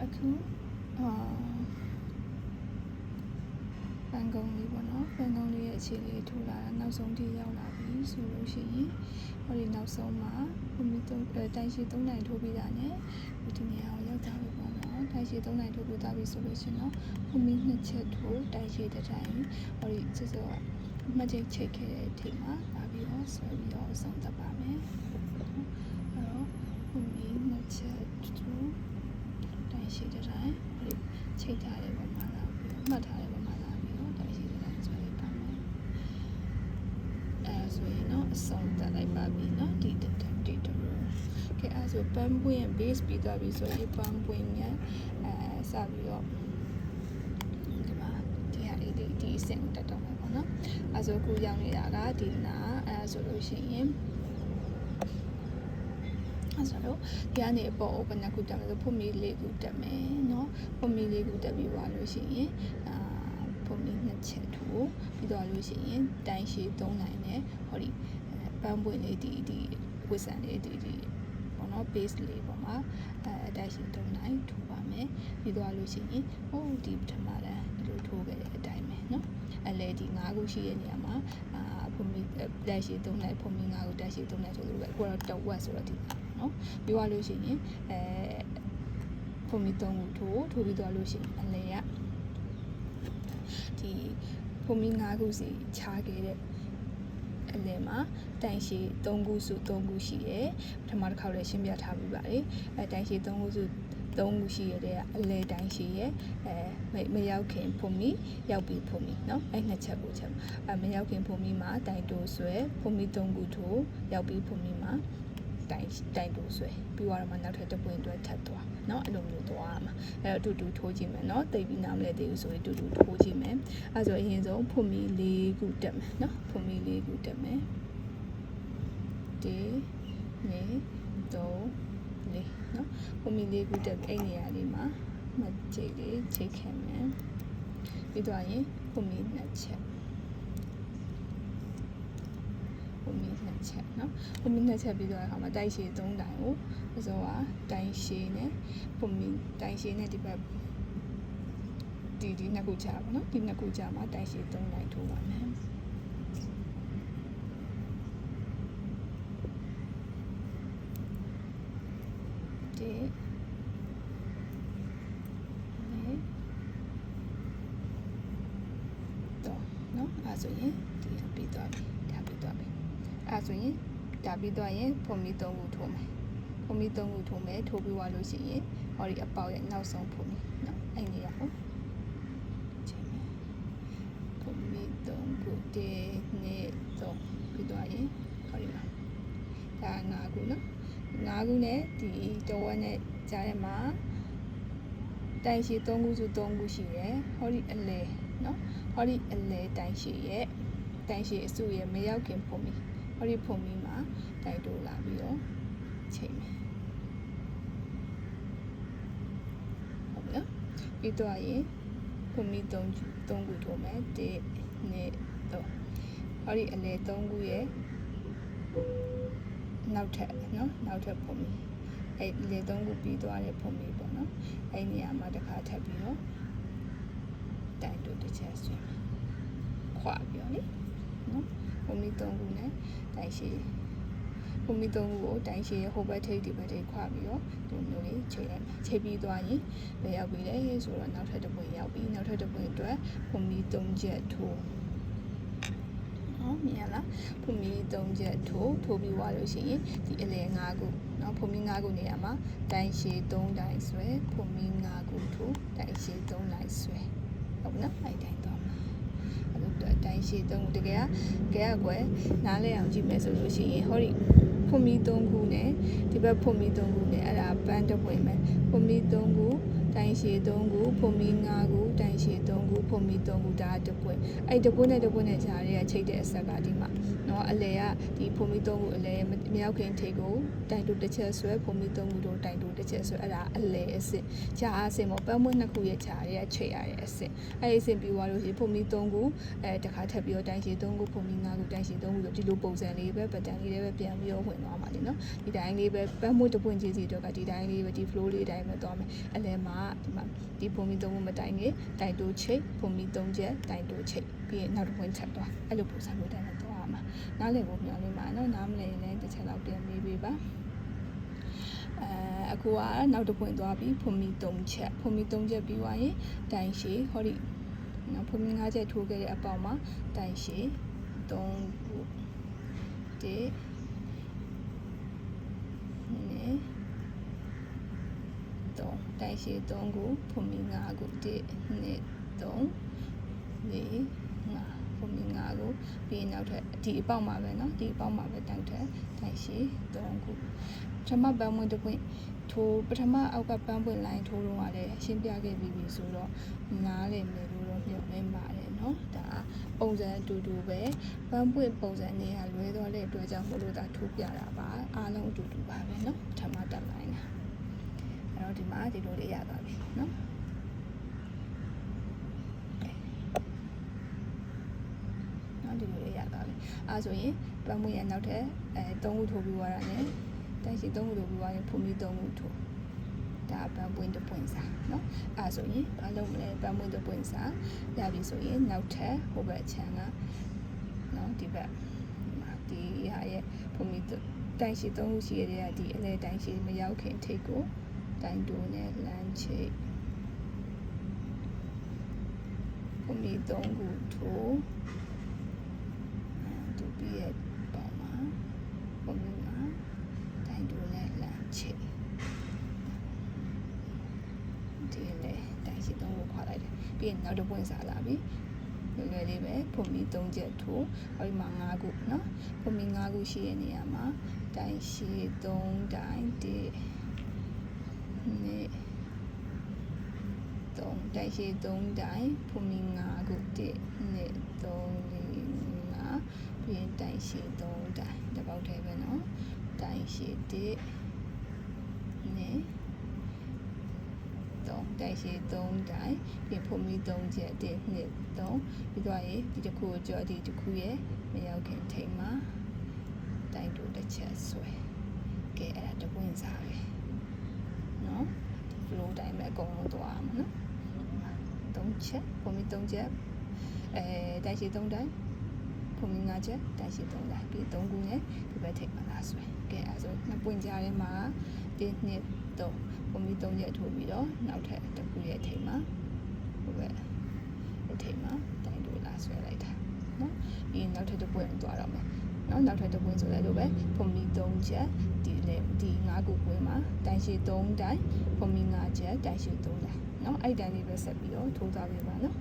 အခုပန်းကုန်းလေးပေါ့နော်ပန်းကုန်းလေးရဲ့အခြေလေးထိုးလာတာနောက်ဆုံးထိရောက်လာပြီဆိုလို့ရှိရင်ဟောဒီနောက်ဆုံးမှာပုံမီတိုင်ရှည်3နိုင်ထိုးပြီးတာ ਨੇ ဒီနေရာကိုရောက်သွားပြီပေါ့နော်တိုင်ရှည်3နိုင်ထိုးပြီးသွားပြီဆိုလို့ရှိရင်တော့ပုံမီ2ချက်ထိုးတိုင်ရှည်တစ်တိုင်းဟောဒီစစ်စောကမှတ်ချက်ချိတ်ခဲ့တဲ့အချိန်မှာလာပြီးတော့ဆွဲပြီးတော့ဆောင်သက်ပါမယ်အဲ့တော့ပုံမီ2ချက်ထိုးတိုင်ရှည်တစ်တိုင်းဟောဒီချိတ်ထားတဲ့ပုံမှာလာပြီးတော့မှတ်ထားတဲ့ပုံမှာလာပြီးတော့တိုင်ရှည်တစ်တိုင်းဆွဲလိုက်ပါမယ်အဲဆိုရင်တော့အဆုံးသက်လိုက်ပါပြီเนาะဒီတက်ကဲအဲဆိုပန်းပွင့် base ပြီးသွားပြီဆိုရင်ပန်းပွင့်နဲ့စပြီးတော့ဒီမှာဒီဟာလေးဒီအဆင့်တက်တော့မှာပေါ့နော်အဲဆိုခုရောက်နေတာကဒီနာအဲဆိုလို့ရှိရင်အဲဆိုတော့ဒီကနေအပေါ် open ခုတက်မယ်ဆိုဖွင့်မီလေးခုတက်မယ်เนาะဖွင့်မီလေးခုတက်ပြီးသွားလို့ရှိရင်ဖွင့်မီ2ချက်ထိုးပြီးသွားလို့ရှိရင်တိုင်ရှည်3နိုင်နဲ့ဟောဒီပန်းပွင့်လေးဒီဝစ်ဆန်လေးဒီပေါ့နော် base လေးပေါ့မှာတိုင်ရှည်3နိုင်ထိုးပါမယ်ပြီးသွားလို့ရှိရင်ဟိုဒီပထမတန်းဒီလိုထိုးခဲ့တဲ့အတိုင်းပဲเนาะအလဲဒီ5ခုရှိတဲ့နေရာမှာဖွင့်မီတိုင်ရှည်3နိုင်ဖွင့်မီ5ခုတိုင်ရှည်3နိုင်ထိုးလို့ပဲအခုတော့တဝက်ဆိုတော့ဒီเนาะပြီးသွားလို့ရှိရင်ဖွင့်မီ3ခုထိုးပြီးသွားလို့ရှိရင်အလဲကဒီဖွင့်မီ5ခုစီခြားခဲ့တဲ့အလဲမှာတိုင်ရှည်3ခုစု3ခုရှိတယ်ပထမတစ်ခေါက်လည်းရှင်းပြထားပြီးပါတယ်တိုင်ရှည်3ခုစု3ခုရှိရတဲ့အလဲတိုင်ရှည်ရဲ့မရောက်ခင်ဖွင့်မီရောက်ပြီးဖွင့်မီเนาะအဲ့နှစ်ချက်ကိုချက်မရောက်ခင်ဖွင့်မီမှာတိုင်တိုးဆွဲဖွင့်မီ3ခုထိုးရောက်ပြီးဖွင့်မီမှာတိုင်တိုးဆွဲပြီးတော့မှနောက်ထပ်တစ်ပွင့်အတွက်ထပ်သွားเนาะအဲ့လိုမျိုးသွားရမှာအဲ့တော့အတူတူထိုးကြည့်မယ်เนาะတိတ်ပြီးနားမလဲသေးဘူးဆိုရင်အတူတူထိုးကြည့်မယ်အဲ့ဆိုအရင်ဆုံးဖွင့်မီ4ခုတက်မယ်เนาะဖွင့်မီ4ခုတက်မယ်1 2 3 4เนาะဖွင့်မီ4ခုတက်အဲ့နေရာလေးမှာမချိတ်လေးချိတ်ခဲ့မယ်ပြီးတော့ရင်ဖွင့်မီ2ချက်ဖွင့်မီ2ချက်เนาะဖွင့်မီ2ချက်ပြီးတော့အခါမှာတိုင်ရှည်3တိုင်ကိုအစောကတိုင်ရှည်နဲ့ဖွင့်မီတိုင်ရှည်နဲ့ဒီဘက်ဒီနှစ်ခုချပါเนาะဒီနှစ်ခုချမှာတိုင်ရှည်3တိုင်ထိုးပါမယ်ဆိုရင်ဒီပြီးသွားပြီဒါပြီးသွားပြီအဲဆိုရင်ဒါပြီးသွားရင်ဖွင့်မီ3ခုထိုးမယ်ဖွင့်မီ3ခုထိုးမယ်ထိုးပြီးသွားလို့ရှိရင်ဟောဒီအပေါက်ရဲ့နောက်ဆုံးဖွင့်မီเนาะအဲ့နေရာကိုချိန်မယ်ဖွင့်မီ3ခု1 2 3ပြီးသွားရင်ဟောဒီမှာဒါ5ခုเนาะ5ခုနဲ့ဒီတဝက်နဲ့ကြားထဲမှာတိုင်ရှည်3ခုစု3ခုရှိတယ်ဟောဒီအလဲเนาะဟောဒီအလဲတိုင်ရှည်ရဲ့တိုင်ရှည်အစုရဲ့မရောက်ခင်ဖွင့်မီဟောဒီဖွင့်မီမှာတိုင်တိုးလာပြီးတော့ချိန်မယ်ဟုတ်ပြီနော်ပြီးတော့ရင်ဖွင့်မီ3ခုထိုးမယ်1 2 3ဟောဒီအလဲ3ခုရဲ့နောက်ထပ်เนาะနောက်ထပ်ဖွင့်မီအဲ့လေ3ခုပြီးသွားတဲ့ဖွင့်မီပေါ့နော်အဲ့နေရာမှာတစ်ခါထပ်ပြီးတော့တိုင်တိုးတစ်ချက်ဆွဲခွာပြီးတော့လေနော်ဖွင့်မီ3ခုနဲ့တိုင်ရှည်ဖွင့်မီ3ခုကိုတိုင်ရှည်ဟိုဘက်ထိပ်ဒီဘက်ထိပ်ခွာပြီးတော့ဒီမျိုးလေးချိန်လိုက်မယ်ချိန်ပြီးသွားရင်ဘယ်ရောက်ပြီလဲဆိုတော့နောက်ထပ်တစ်ပွင့်ရောက်ပြီနောက်ထပ်တစ်ပွင့်အတွက်ဖွင့်မီ3ချက်ထိုးမြင်လားဖွင့်မီ3ချက်ထိုးပြီးသွားလို့ရှိရင်ဒီအလဲ5ခုเนาะဖွင့်မီ5ခုနေရာမှာတိုင်ရှည်3တိုင်ဆွဲဖွင့်မီ5ခုထိုးတိုင်ရှည်3တိုင်ဆွဲဟုတ်နော်အဲ့တိုင်းသွားမှာအဲ့လိုတိုင်ရှည်3ခုတကယ်ကွယ်နားလဲအောင်ကြည့်မယ်ဆိုလို့ရှိရင်ဟောဒီဖွင့်မီ3ခုနဲ့ဒီဘက်ဖွင့်မီ3ခုနဲ့အဲ့ဒါပန်းတစ်ပွင့်ပဲဖွင့်မီ3ခုတိုင်ရှည်3ခုဖွင့်မီ5ခုတိုင်ရှည်3ခုဖွင့်မီ3ခုဒါတစ်ပွင့်အဲ့တစ်ပွင့်နဲ့တစ်ပွင့်နဲ့ကြားရဲချိတ်တဲ့အဆက်ကဒီမှာเนาะအလဲကဒီဖွင့်မီ3ခုအလဲမရောက်ခင်ထိတ်ကိုတိုင်တိုးတစ်ချက်ဆွဲဖွင့်မီ3ခုတို့တိုင်တိုးတစ်ချက်ဆွဲအဲ့ဒါအလဲအစစ်ကြားအစစ်ပေါ့ပန်းမွှ2ခုရဲ့ကြားရဲချိတ်ရတဲ့အစစ်အဲ့ဒီအစစ်ပြီးသွားလို့ရှိရင်ဖွင့်မီ3ခုတစ်ခါထပ်ပြီးတော့တိုင်ရှည်3ခုဖွင့်မီ5ခုတိုင်ရှည်3ခုဆိုဒီလိုပုံစံလေးပဲပတ်တန်လေးလည်းပဲပြန်ပြီးတော့ဝင်သွားမှာလीเนาะဒီတိုင်းလေးပဲပန်းမွှတစ်ပွင့်ချင်းစီတော့ကဒီတိုင်းလေးပဲဒီ flow လေးတိုင်းပဲသွားမယ်အလဲမှာ ဒီမှာဒီပုံမီ3ခုမတိုင်ခင်တိုင်တိုးချိတ်ပုံမီ3ချက်တိုင်တိုးချိတ်ပြီးရင်နောက်တစ်ပွင့်ချက်သွားအဲ့လိုပုံစံမျိုးတိုင်းနဲ့သွားရမှာနားလည်ဖို့မျှော်လင့်ပါနော်နားမလည်ရင်လည်းတစ်ချက်လောက်ပြန်မေးပေးပါအခုကနောက်တစ်ပွင့်သွားပြီးပုံမီ3ချက်ပုံမီ3ချက်ပြီးသွားရင်တိုင်ရှည်ဟောဒီနော်ပုံမီ5ချက်ထိုးခဲ့တဲ့အပေါက်မှာတိုင်ရှည်3ခု1တိုင်ရှည်3ခုပုံမီ5ခု1 2 3 4 5ပုံမီ5ခုပြီးနောက်ထပ်ဒီအပေါက်မှာပဲเนาะဒီအပေါက်မှာပဲတိုင်ထက်တိုင်ရှည်3ခုပထမပန်းပွင့်တစ်ပွင့်ထိုးပထမအောက်ကပန်းပွင့်လိုင်းထိုးတော့လည်းရှင်းပြခဲ့ပြီးပြီဆိုတော့နားလည်မယ်လို့တော့မျှော်လင့်ပါတယ်เนาะဒါပုံစံအတူတူပဲပန်းပွင့်ပုံစံနေရာလွဲသွားတဲ့အတွက်ကြောင့်မို့လို့ဒါထိုးပြတာပါအားလုံးအတူတူပါပဲเนาะပထမတက်လိုင်းတာအဲ့တော့ဒီမှာဒီလိုလေးရသွားပြီเนาะဒီလိုလေးရသွားပြီအဲဆိုရင်ပန်းပွင့်ရနောက်ထပ်3ခုထိုးပြီးသွားတာ ਨੇ တိုင်ရှည်3ခုထိုးပြီးသွားရင်ဖုန်မီ3ခုထိုးဒါပန်းပွင့်တစ်ပွင့်စာเนาะအဲဆိုရင်ဘာလုပ်မလဲပန်းပွင့်တစ်ပွင့်စာရပြီဆိုရင်နောက်ထပ်ဟိုဘက်ချမ်းကเนาะဒီဘက်ဒီဟာရဲ့ဖုန်မီတိုင်ရှည်3ခုရှိရတဲ့ဒီအလဲတိုင်ရှည်မရောက်ခင်ထိတ်ကိုတိုင်တိုးနဲ့လမ်းချိတ်ဖုန်မီ3ခုထိုးသူပြည့်ပါမှာဖုန်မီမှာတိုင်တိုးနဲ့လမ်းချိတ်ဒီလေတိုင်ရှည်3ခုခွာလိုက်တယ်ပြီးရင်နောက်တစ်ပွင့်စားလာပြီလွယ်လေးပဲဖုန်မီ3ချက်ထိုးဟောဒီမှာ5ခုเนาะဖုန်မီ5ခုရှိတဲ့နေရာမှာတိုင်ရှည်3တိုင်1နေ့3တိုင်ရှည်3တိုင်ဖုန်မီ5ခု1နေ့3 4 5ပြီးရင်တိုင်ရှည်3တိုင်တစ်ပေါက်ထဲပဲเนาะတိုင်ရှည်1နေ့တိုင်ရှည်3တိုင်ပြီးဖုန်မီ3ချက်1 2 3ပြီးတော့ရေဒီတစ်ခုကိုကြောဒီတစ်ခုရဲ့မရောက်ခင်ထိတ်မှာတိုင်တိုးတစ်ချက်ဆွဲကဲအဲ့ဒါတစ်ပွင့်စားပဲเนาะ flow တိုင်းပဲအကုန်လုံးသွားအောင်နော်3ချက်ပုံမီ3ချက်တိုင်ရှည်3တိုင်ပုံမီ5ချက်တိုင်ရှည်3တိုင်ပြီး3ခုနဲ့ဒီဘက်ထိပ်မှာလာဆွဲကဲအဲဆိုနှစ်ပွင့်ကြားထဲမှာ1 2 3ပုံမီ3ချက်ထိုးပြီးတော့နောက်ထပ်တစ်ခုရဲ့ထိပ်မှာဟိုဘက်ထိပ်မှာတိုင်တိုးလာဆွဲလိုက်တာနော်ပြီးနောက်ထပ်တစ်ပွင့်သွားတော့မယ်နော်နောက်ထပ်တစ်ပွင့်ဆိုလဲလို့ပဲပုံမီ3ချက်ဒီ5ခုပွင့်မှာတိုင်ရှည်3တိုင်ပုံမီ5ချက်တိုင်ရှည်3တိုင်နော်အဲ့တိုင်လေးပဲဆက်ပြီးတော့ထိုးသွားပြပါနော်